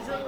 Radio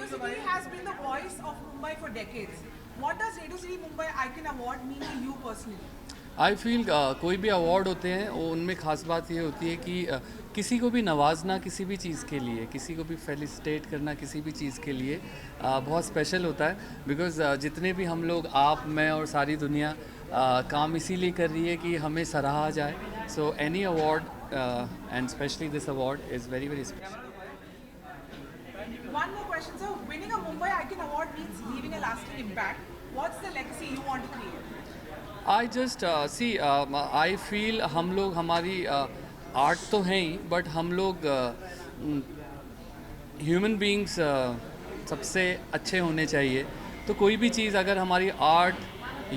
City has been the voice of Mumbai for decades. What does Radio City Mumbai Icon Award mean to you personally? I feel कोई भी award होते हैं वो उनमें ख़ास बात ये होती है कि किसी को भी नवाजना किसी भी चीज़ के लिए, किसी को भी फेलिसिटेट करना किसी भी चीज़ के लिए बहुत स्पेशल होता है। बिकॉज़ जितने भी हम लोग, आप, मैं और सारी दुनिया काम इसीलिए कर रही है कि हमें सराहा जाए। So any award and specially this award is very very special. One more question, sir. Winning a Mumbai Icon Award means leaving a lasting impact. What's the legacy you want to create? I just see I feel हम लोग, हमारी art तो हैं ही, but हम लोग human beings सबसे अच्छे होने चाहिए। तो कोई भी चीज़ अगर हमारी आर्ट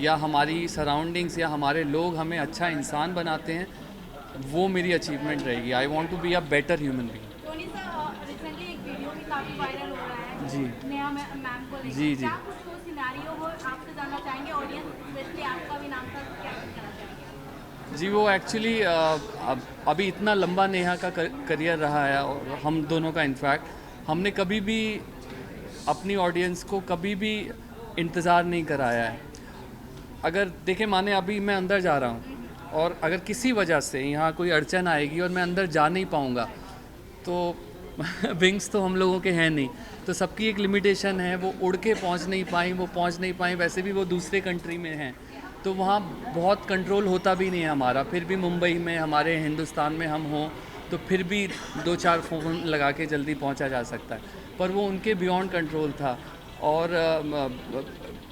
या हमारी सराउंडिंग्स या हमारे लोग हमें अच्छा इंसान बनाते हैं, वो मेरी अचीवमेंट रहेगी। I want to be a better human being. Tony sir, recently एक वीडियो भी काफ़ी वायरल हो रहा है जी। नेहा मैम को लेकर। जी, जी। क्या कुछ वो सिनेरियो हो आपसे जानना चाहेंगे? ऑडियंस स्पेशली आपका भी नाम था, क्या कुछ कहना चाहेंगे? जी, वो एक्चुअली अभी इतना लंबा नेहा का करियर रहा है और हम दोनों का, इनफैक्ट हमने कभी भी अपनी ऑडियंस को कभी भी इंतज़ार नहीं कराया है। अगर देखें, माने अभी मैं अंदर जा रहा हूँ और अगर किसी वजह से यहाँ कोई अड़चन आएगी और मैं अंदर जा नहीं पाऊँगा, तो विंग्स तो हम लोगों के हैं नहीं, तो सबकी एक लिमिटेशन है। वो उड़ के पहुँच नहीं पाई, वो पहुँच नहीं पाई, वैसे भी वो दूसरे कंट्री में हैं, तो वहाँ बहुत कंट्रोल होता भी नहीं है हमारा। फिर भी मुंबई में, हमारे हिंदुस्तान में हम हों तो फिर भी 2-4 फ़ोन लगा के जल्दी पहुँचा जा सकता है, पर वो उनके बियॉन्ड कंट्रोल था। और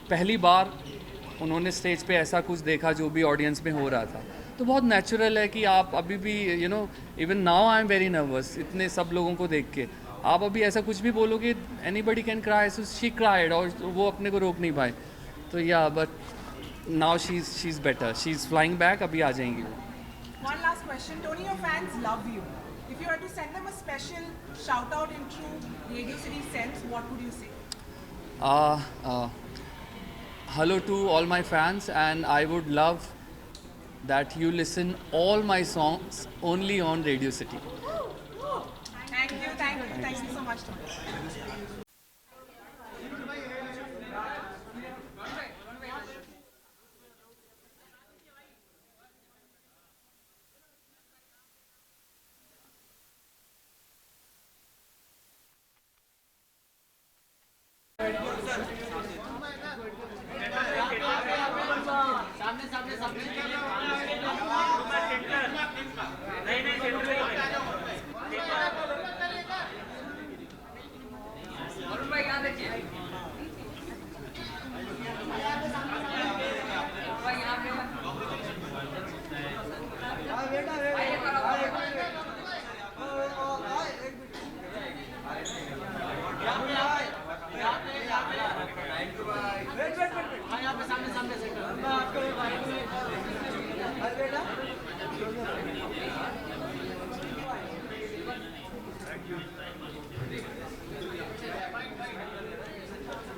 पहली बार उन्होंने स्टेज पे ऐसा कुछ देखा जो भी ऑडियंस में हो रहा था, तो बहुत नेचुरल है कि आप अभी भी even now I am very nervous इतने सब लोगों को देख के। आप अभी ऐसा कुछ भी बोलोगे, anybody can cry, so she cried, और वो अपने को रोक नहीं पाए। तो या but now she is better, she is flying back, अभी आ जाएंगी वो। One last question. Tony, your fans love you. If you were to send them a special shout out in true Radio City sense, what would you say? Hello to all my fans, and I would love that you listen all my songs only on Radio City. Thank you so much, Tony.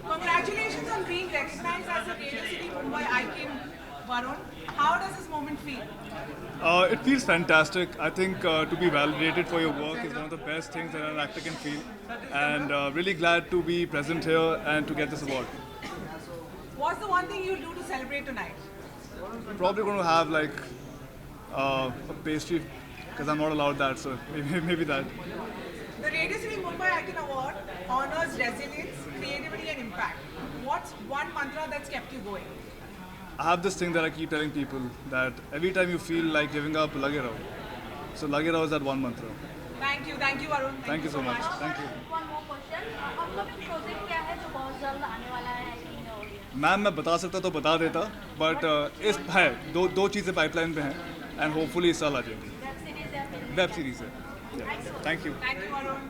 Congratulations on being recognized as a Radio City Mumbai icon, Varun. How does this moment feel? It feels fantastic. I think to be validated for your work is one of the best things that an actor can feel. And really glad to be present here and to get this award. What's the one thing you'll do to celebrate tonight? Probably going to have like a pastry because I'm not allowed that, so maybe that. The Radio City Mumbai Icon Award honors resilience, creativity and impact. What's one mantra that's kept you going? I have this thing that I keep telling people that every time you feel like giving up, lage raho. So lage raho is that one mantra. Thank you, Arun. Thank you so much. Thank you. One more question. Upcoming project क्या है जो बहुत जल्द आने वाला है इन audience? Ma'am मैं बता सकता तो बता देता, बट इस है दो चीज़ें पाइपलाइन पे हैं एंड होपफुली इस साल आ जाएंगी. वेब सीरीज या फिल्म? वेब सीरीज है. Thank you. Thank you, Arun.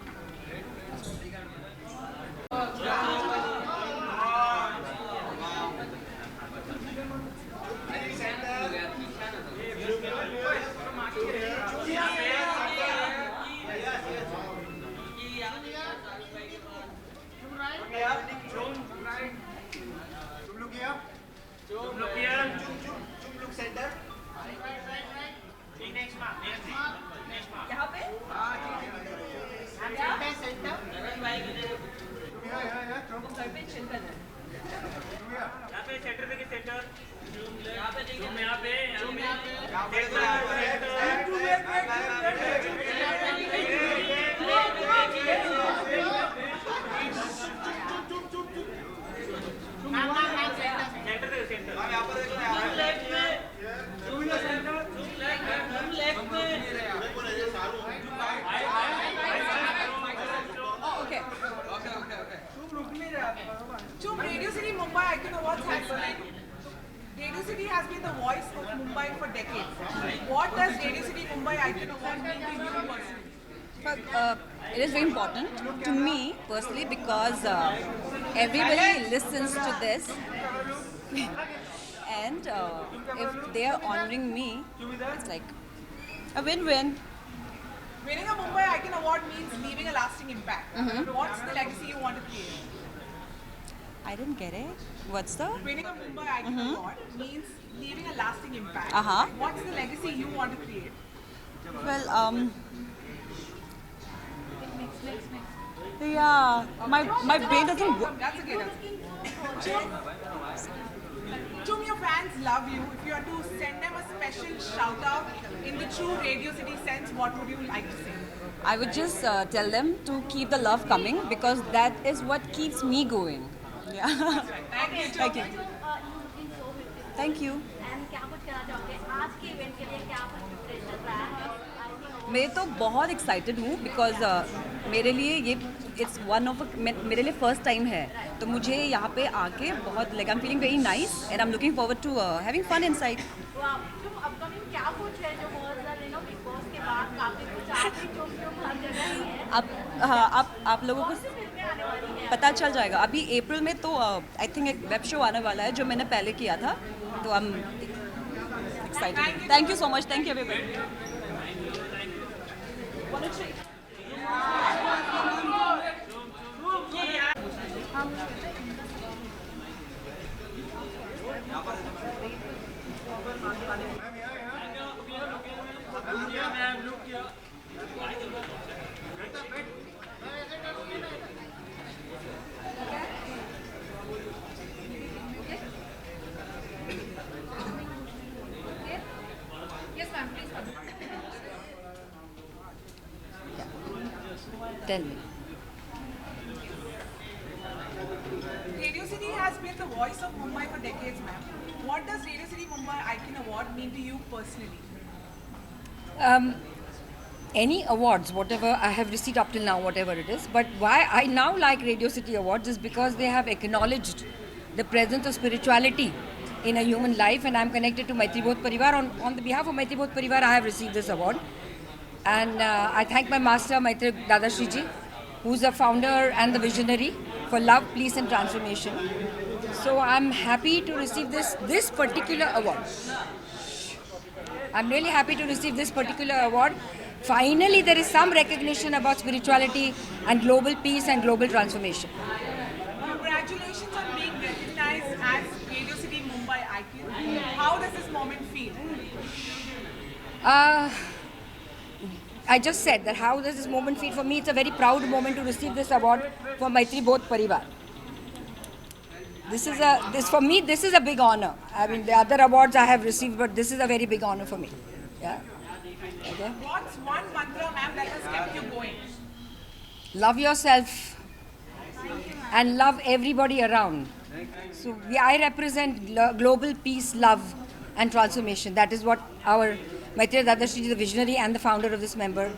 यहाँ पे? Chum, Radio City Mumbai Icon Awards has been Radio City has been the voice of Mumbai for decades. What does Radio City Mumbai Icon Award mean to you personally? But, it is very important to me personally because everybody listens to this, and if they are honoring me, it's like a win-win. Winning a Mumbai Icon Award means leaving a lasting impact. What's the legacy you want to create? I didn't get it. What's the? Winning a Mumbai Icon Award means leaving a lasting impact. What's the legacy you want to create? Well, yeah, my brain doesn't work. That's okay. Chum, your fans love you. If you are to send them a special shout out in the true Radio City sense, what would you like to say? I would just tell them to keep the love coming because that is what keeps me going. Yeah. Thank you, Chum. Thank you. looking so beautiful. Thank you. And क्या कुछ कहना चाहोगे आज के event के लिए क्या कुछ प्रिपरेशन रहा है? मैं तो बहुत एक्साइटेड हूँ बिकॉज मेरे लिए ये इट्स वन ऑफ मेरे लिए फर्स्ट टाइम है तो मुझे यहाँ पे आके बहुत like I am feeling very nice and I am looking forward to having fun inside. तो तुम अपकमिंग क्या कुछ है जो बहुत ज़्यादा बिग बॉस के बाद काफी कुछ आपकी तुम हर जगह ही है. आप लोगों को पता चल जाएगा. अभी अप्रैल में तो आई थिंक एक वेब शो आने वाला है जो मैंने पहले किया था तो I am excited. Thank you so much. Thank you everybody. Tell me. Radio City has been the voice of Mumbai for decades, ma'am. What does Radio City Mumbai Icon Award mean to you personally? Any awards, whatever I have received up till now, whatever it is. But why I now like Radio City Awards is because they have acknowledged the presence of spirituality in a human life, and I'm connected to Maitri Bodh Parivar. On the behalf of Maitri Bodh Parivar, I have received this award. And I thank my master, Maitri Dadashriji, who's the founder and the visionary for love, peace and transformation. So I'm happy to receive this particular award. I'm really happy to receive this particular award. Finally, there is some recognition about spirituality and global peace and global transformation. Congratulations on being recognized as Radio City Mumbai Icon. How does this moment feel? I just said that how does this moment feel for me? It's a very proud moment to receive this award for Maitri Bodh Parivar. This for me, this is a big honor. I mean, the other awards I have received, but this is a very big honor for me. Yeah. Okay. What's one mantra, ma'am, that has kept you going? Love yourself and love everybody around. So I represent global peace, love and transformation. That is what our Maitreya Dadashi, the visionary and the founder of this member,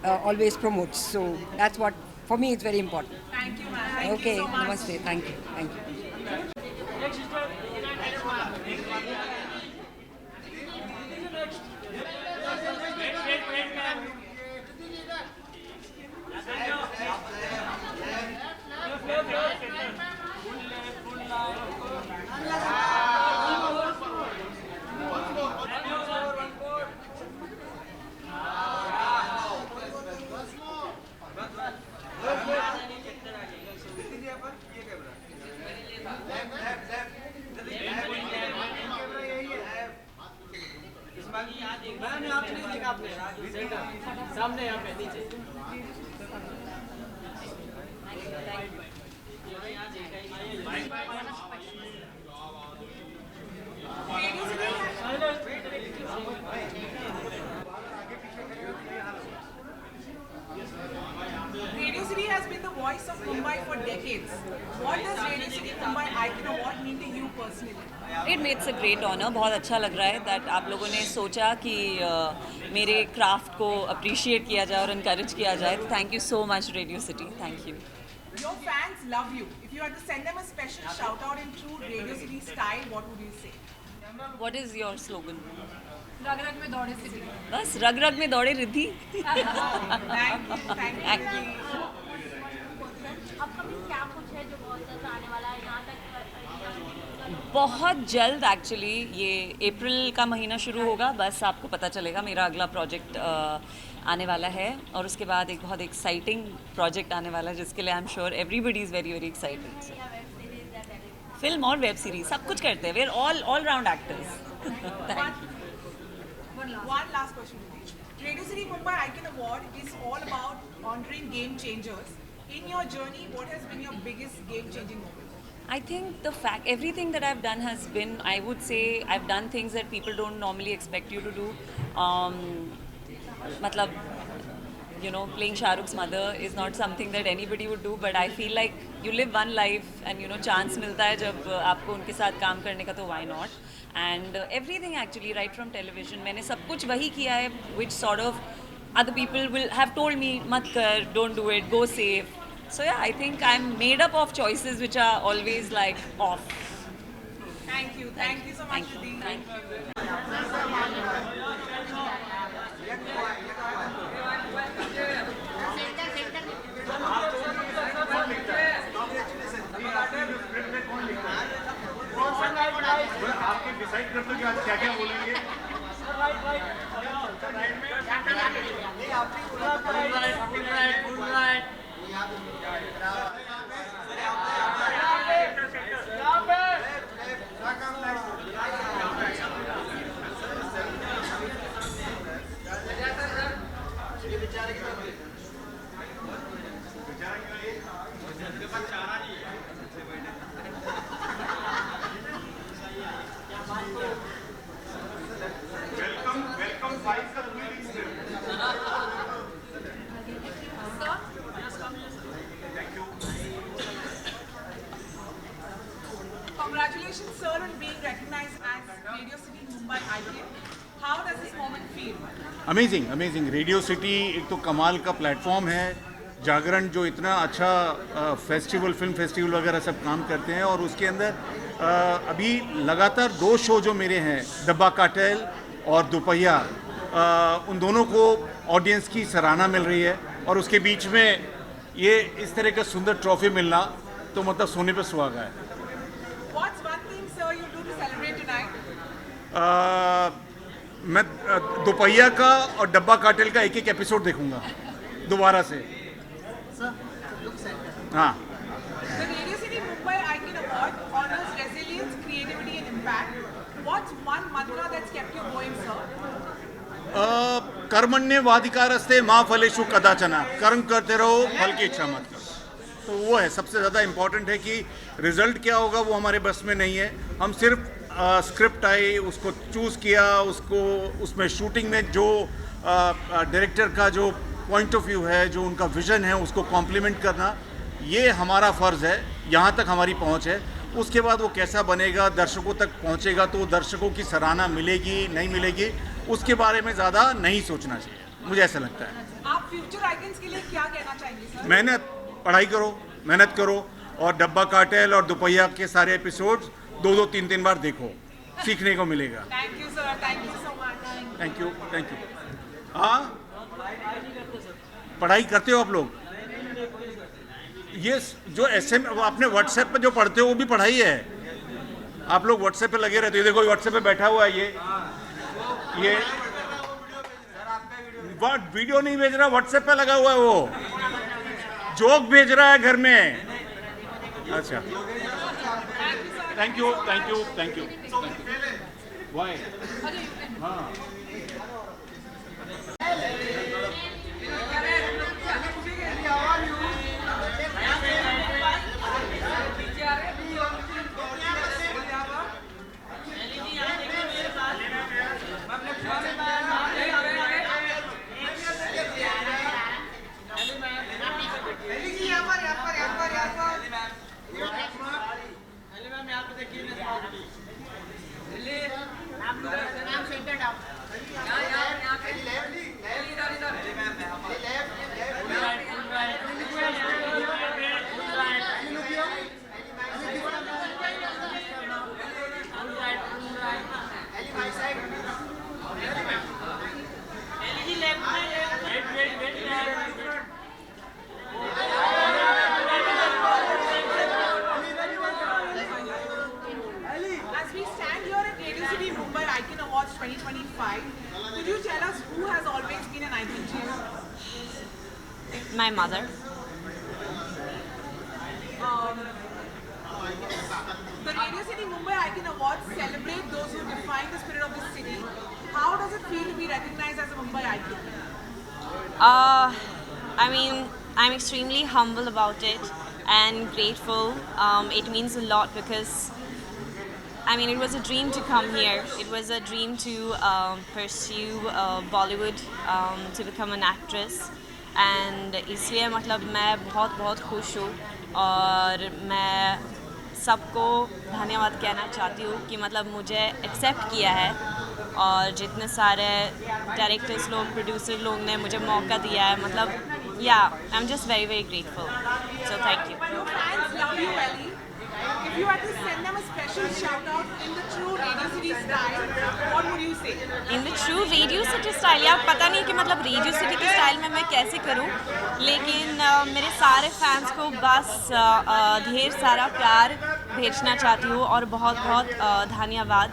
always promotes. So that's what, for me, it's very important. Thank you, ma'am. Thank Okay, you so much. namaste. Thank you. Thank you. सामने यहाँ पे नीचे Radio City has been the voice of Mumbai for decades. What does Radio City Mumbai Icon Award mean to you personally? It makes a great honour. बहुत अच्छा लग रहा है that आप लोगों ने सोचा कि मेरे क्राफ्ट को अप्रिशिएट किया जाए और इनकरेज किया जाए. Thank you so much radio city. Thank you. Your fans love you. If you had to send them a special shout out in true Radio City style, what would you say? What is your slogan? रग रग में दौड़े city bus रग रग में दौड़े Riddhi. Thank you. Thank you. Upcoming क्या कुछ है जो बहुत जल्द आने वाला है यहाँ तक बहुत जल्द एक्चुअली ये अप्रैल का महीना शुरू होगा. बस आपको पता चलेगा मेरा अगला प्रोजेक्ट आने वाला है और उसके बाद एक बहुत एक्साइटिंग प्रोजेक्ट आने वाला है जिसके लिए I am sure everybody is very very excited. Film और वेब सीरीज सब कुछ करते हैं. We are all round actors. One last question. Radio City Mumbai Icon Award is all about honoring game changers. In your journey, what has been your biggest game changing moment? I think the fact everything that I've done has been, I would say I've done things that people don't normally expect you to do. Matlab, you know, playing Shah Rukh's mother is not something that anybody would do, but I feel like you live one life and you know chance मिलता है जब आपको उनके साथ काम करने का तो why not? And everything actually right from television मैंने सब कुछ वही किया है which sort of other people will have told me मत कर, don't do it, go safe. So yeah, I think I'm made up of choices which are always like off. Thank you. Thank you so much, Thank you. Riddhi. Thank you. आपके decide कर दो कि आज क्या क्या बोलेंगे. Welcome five का पूरी Congratulations, sir, on being recognized as Radio City Mumbai Icon. How does this moment feel? Amazing amazing. Radio city एक तो कमाल का प्लेटफॉर्म है. जागरण जो इतना अच्छा फेस्टिवल, फिल्म फेस्टिवल वगैरह सब काम करते हैं और उसके अंदर अभी लगातार 2 शो जो मेरे हैं, डब्बा कार्टेल और दोपहिया, उन दोनों को ऑडियंस की सराहना मिल रही है और उसके बीच में ये इस तरह का सुंदर ट्रॉफी मिलना तो मतलब सोने पे सुहागा है. What's one thing, sir, you do to celebrate tonight? मैं दोपहिया का और डब्बा कार्टेल का एक एक एपिसोड देखूंगा दोबारा से. हाँ. The Radio City Mumbai Icon Award honors resilience, creativity, and impact. What's one mantra that's kept you going, sir? कर्मण्येवाधिकारस्ते मा फलेषु कदाचन. कर्म करते रहो, फल की इच्छा मत करो. तो वो है सबसे ज़्यादा इम्पोर्टेंट है कि रिजल्ट क्या होगा वो हमारे बस में नहीं है. हम सिर्फ स्क्रिप्ट आई, उसको चूज़ किया, उसको उसमें शूटिंग में जो डायरेक्टर का जो पॉइंट ऑफ व्यू है, जो उनका विज़न है, उसको कॉम्प्लीमेंट करना, ये हमारा फ़र्ज़ है. यहाँ तक हमारी पहुँच है. उसके बाद वो कैसा बनेगा, दर्शकों तक पहुँचेगा तो दर्शकों की सराहना मिलेगी नहीं मिलेगी उसके बारे में ज़्यादा नहीं सोचना चाहिए, मुझे ऐसा लगता है। आप फ्यूचर आइकन्स के लिए क्या कहना चाहेंगे सर? मेहनत, पढ़ाई करो, मेहनत करो, और डब्बा कार्टेल और दोपहिया के सारे एपिसोड्स 2-2, 3-3 बार देखो, सीखने को मिलेगा। Thank you sir, thank you so much. Thank you, thank you. हाँ, पढ़ाई करते हो आप लोग? ये जो SM आपने व्हाट्सएप पे जो पढ़ते हो वो भी पढ़ाई है। आप लोग व्हाट्सएप पे लगे रहते हो, देखो व्हाट्सएप पे बैठा हुआ है ये वीडियो नहीं भेज रहा, व्हाट्सएप पे लगा हुआ है, वो जोक भेज रहा है घर में। अच्छा, thank you, thank you, thank you. Why? हाँ, As we stand here at Radio City Mumbai Icon Awards 2025, could you tell us who has always been an icon to you? My mother. The Radio City Mumbai Icon Awards celebrate those who define the spirit of the city. How does it feel to be recognized as a Mumbai icon? I mean, I'm extremely humble about it and grateful. It means a lot because, I mean, it was a dream to come here. It was a dream to pursue Bollywood, to become an actress. And इसलिए मतलब मैं बहुत बहुत खुश हूँ और मैं सबको धन्यवाद कहना चाहती हूँ कि मतलब मुझे एक्सेप्ट किया है और जितने सारे डायरेक्टर्स लोग, प्रोड्यूसर लोग ने मुझे मौका दिया है, मतलब या I am just very very grateful, so thank you. Your fans love you, Ellie. If you had to send them a special shout out in the true Radio City style, what would you say? In the true radio city style, यार पता नहीं कि मतलब radio city के style में मैं कैसे करूं, लेकिन मेरे सारे फैंस को बस ढेर सारा प्यार भेजना चाहती हूँ और बहुत बहुत धन्यवाद।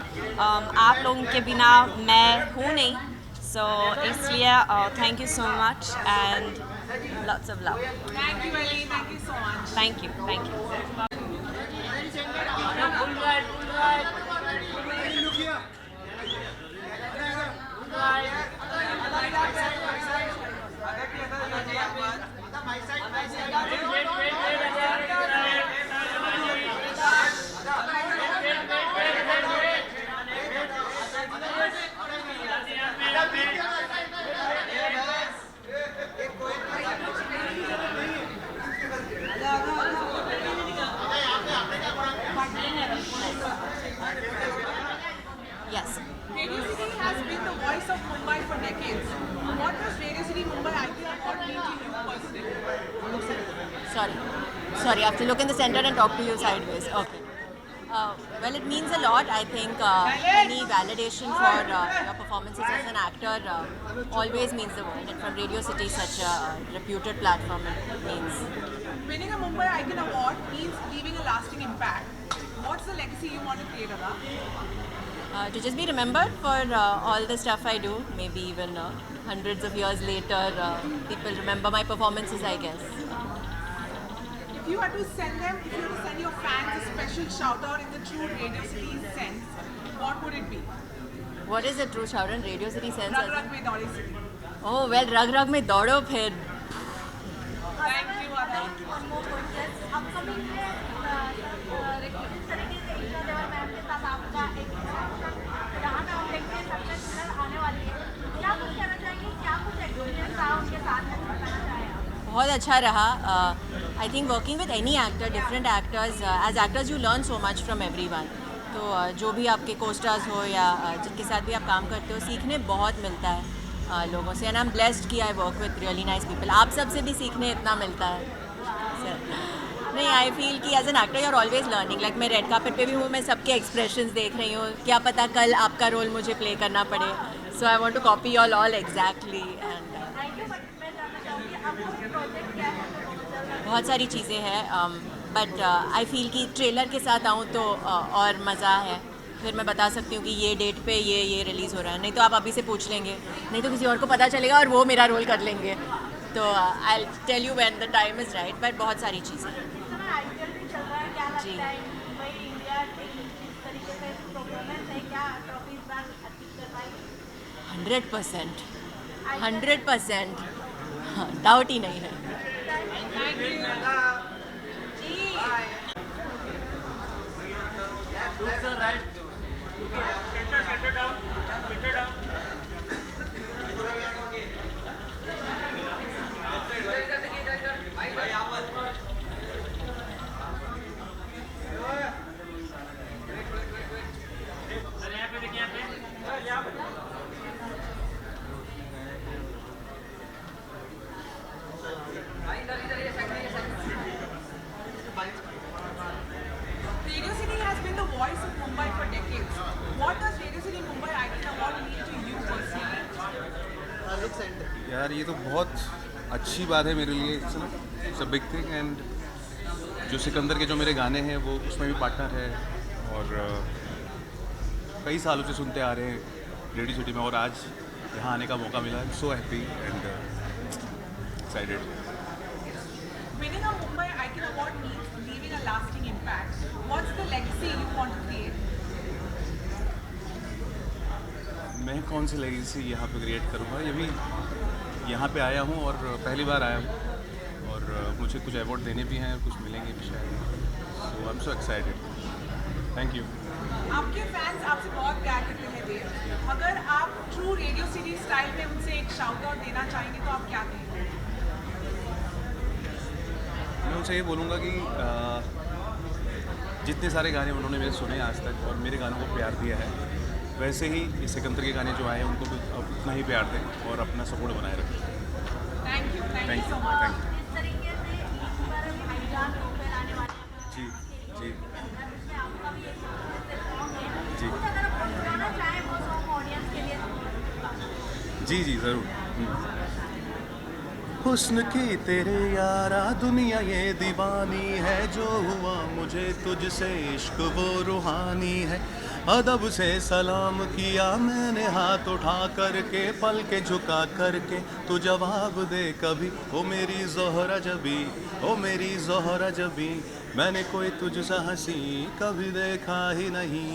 आप लोगों के बिना मैं हूँ नहीं, सो इसलिए thank you so much and lots of love. Thank you, Ellie. Thank you so much. Thank you, thank you. Yes. Radio City has been the voice of Mumbai for decades. What does Radio City Mumbai Icon Award mean to you personally? Sorry, I have to look in the center and talk to you sideways. Okay. Well, it means a lot. I think any validation for your performances as an actor always means the world. And from Radio City, such a reputed platform, it means. Winning a Mumbai Icon Award means leaving a lasting impact. What's the legacy you want to create, Ada? To just be remembered for all the stuff I do. Maybe even hundreds of years later, people remember my performances, I guess. If you had to send your fans a special shout out in the true Radio City sense, what would it be? What is the true shout in Radio City sense? Rag Rag Mein Daudi City. Oh, well, Rag Rag Mein Daudo Phir. Thank you, Ada. One more question. Upcoming में इस तरीके से ईशा देवल ma'am के साथ आपका एक जहाँ पे हम देखते हैं सबसे सुंदर आने वाली है, क्या कुछ कहना चाहेंगे, क्या कुछ एक्सपीरियंस रहा उनके साथ में बताना चाहें आप? बहुत अच्छा रहा. I think working with any actor, different actors, as actors you learn so much from everyone. तो जो भी आपके कोस्टार्स हो या जिनके साथ भी आप काम करते हो, सीखने बहुत मिलता है लोगों से। एंड आई एम ब्लेस्ड कि I work with really nice people. आप सब से भी सीखने इतना मिलता है सर। नहीं, आई फील कि as an actor you are always learning. Like मैं रेड कार्पेट पे भी हूँ, मैं सबके एक्सप्रेशंस देख रही हूँ, क्या पता कल आपका रोल मुझे प्ले करना पड़े। So I want to copy all exactly. And बहुत सारी चीज़ें हैं, बट आई फील कि ट्रेलर के साथ आऊँ तो और मज़ा है। फिर मैं बता सकती हूँ कि ये डेट पे ये रिलीज़ हो रहा है। नहीं तो आप अभी से पूछ लेंगे, नहीं तो किसी और को पता चलेगा और वो मेरा रोल कर लेंगे। तो I tell you when the time is right. But बहुत सारी चीज़ें हैं जी। 100% डाउट ही नहीं है। Radio City has been the voice of Mumbai for decades. What does Radio City Mumbai Icon Award mean to you personally? यार ये तो बहुत अच्छी बात है मेरे लिए। It's a big thing. And जो सिकंदर के जो मेरे गाने हैं वो उसमें भी पार्टनर है, और कई सालों से सुनते आ रहे हैं रेडियो सिटी में, और आज यहाँ आने का मौका मिला। आई am so happy and excited. Winning a Mumbai Icon Award means leaving a lasting impact. What's the legacy you want to create? मैं कौन सी लेगेसी यहाँ पे क्रिएट करूँगा? ये भी यहाँ पे आया हूँ और पहली बार आया हूँ, और मुझे कुछ अवार्ड देने भी हैं, कुछ मिलेंगे भी शायद। So I am so excited. Thank you. आपके फैंस आपसे बहुत प्यार करते हैं देव। अगर आप ट्रू रेडियो सिटी स्टाइल में उनसे एक शाउट आउट देना चाहेंगे तो आप क्या कहेंगे? मैं उनसे ये बोलूँगा कि जितने सारे गाने उन्होंने मेरे सुने आज तक और मेरे गानों को प्यार दिया है, वैसे ही इस सिकंदर के गाने जो आए हैं उनको भी उतना ही प्यार दें और अपना सपोर्ट बनाए रखें। Thank you thank you so much. Thank you. जी जी जी जी जी ज़रूर। हुस्न की तेरे यारा दुनिया ये दीवानी है, जो हुआ मुझे तुझसे इश्क वो रूहानी है। अदब से सलाम किया मैंने हाथ उठा करके, पल के झुका करके, तू जवाब दे कभी, ओ मेरी ज़ोहरा जबी, ओ मेरी ज़ोहरा जबी, मैंने कोई तुझसा हंसी कभी देखा ही नहीं।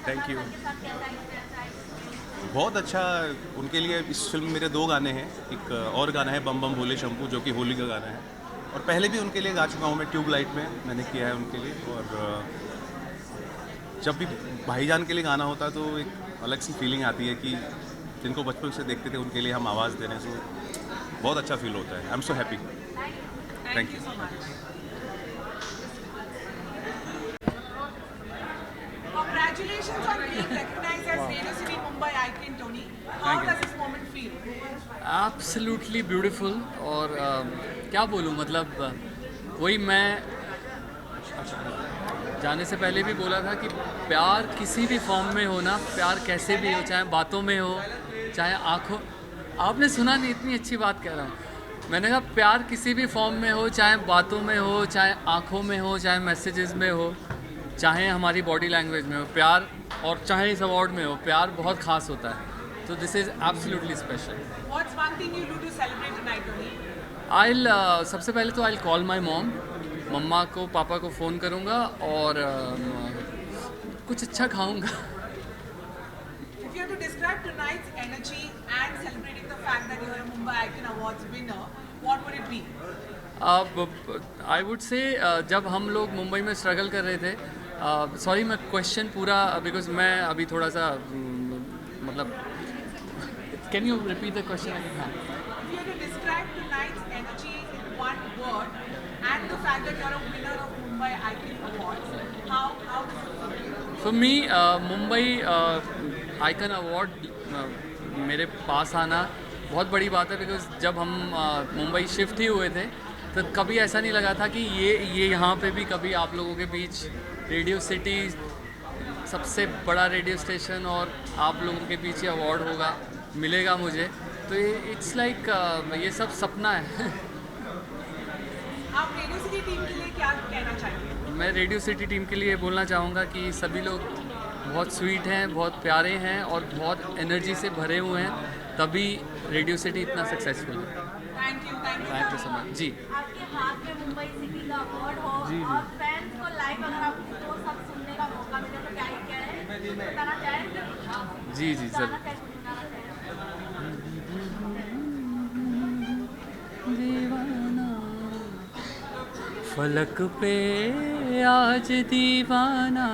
Thank you. बहुत अच्छा। उनके लिए इस फिल्म में मेरे 2 गाने हैं। एक और गाना है बम बम भोले शंपू, जो कि होली का गाना है, और पहले भी उनके लिए गा चुका हूँ मैं। ट्यूबलाइट में मैंने किया है उनके लिए। और जब भी भाईजान के लिए गाना होता है तो एक अलग सी फीलिंग आती है कि जिनको बचपन से देखते थे उनके लिए हम आवाज़ देने से बहुत अच्छा फील होता है। आई am so happy. Thank you. Congratulations on being recognized as Radio City Mumbai Icon, Tony. How does this moment feel? Absolutely beautiful. और क्या बोलूँ, मतलब वही मैं जाने से पहले भी बोला था कि प्यार किसी भी फॉर्म में हो ना, प्यार कैसे भी हो, चाहे बातों में हो चाहे आँखों, आपने सुना नहीं, इतनी अच्छी बात कह रहा हूँ। मैंने कहा प्यार किसी भी फॉर्म में हो, चाहे बातों में हो, चाहे आँखों में हो, चाहे मैसेजेस में हो, चाहे हमारी बॉडी लैंग्वेज में हो प्यार, और चाहे इस अवार्ड में हो, प्यार बहुत ख़ास होता है। तो this is absolutely special. What's one thing you do to celebrate tonight, Tony? सबसे पहले तो आई कॉल माई मॉम, मम्मा को पापा को फ़ोन करूँगा और कुछ अच्छा खाऊँगा। If you have to describe tonight's energy and celebrating the fact that you're a Mumbai Icon Awards winner, what would it be? I would say जब हम लोग मुंबई में स्ट्रगल कर रहे थे, सॉरी मैं क्वेश्चन पूरा, बिकॉज मैं अभी थोड़ा सा मतलब, can you repeat the question again? If you had to describe tonight's energy in one word and the fact that you're a winner of Mumbai Mumbai Icon Awards. How does it feel? For me Mumbai icon award मेरे पास आना बहुत बड़ी बात है, because जब हम Mumbai shift ही हुए थे तो कभी ऐसा नहीं लगा था कि ये यहाँ पे भी कभी आप लोगों के बीच रेडियो सिटी सबसे बड़ा रेडियो स्टेशन और आप लोगों के बीच ये अवार्ड होगा, मिलेगा मुझे, तो ये इट्स लाइक ये सब सपना है। आप रेडियो सिटी टीम के लिए क्या कहना चाहेंगे? मैं रेडियो सिटी टीम के लिए बोलना चाहूँगा कि सभी लोग बहुत स्वीट हैं, बहुत प्यारे हैं और बहुत एनर्जी से भरे हुए हैं, तभी रेडियो सिटी इतना सक्सेसफुल है। थैंक यू सो मच जी। आपके हाथ में मुंबई सिटी का अवार्ड हो और फैंस को लाइव अगर आपको वो सब सुनने का मौका मिले तो क्या ही कहें, बताना चाहें? जी जी सर। दीवाना फलक पे आज दीवाना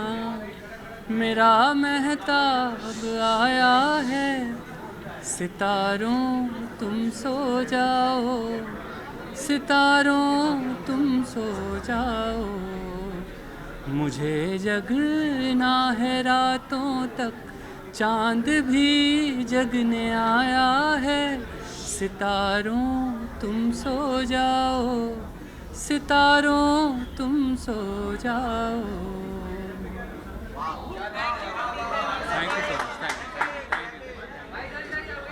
मेरा महताब आया है, सितारों तुम सो जाओ, सितारों तुम सो जाओ, मुझे जगना है रातों तक, चांद भी जगने आया है, सितारों तुम सो जाओ, सितारों तुम सो जाओ।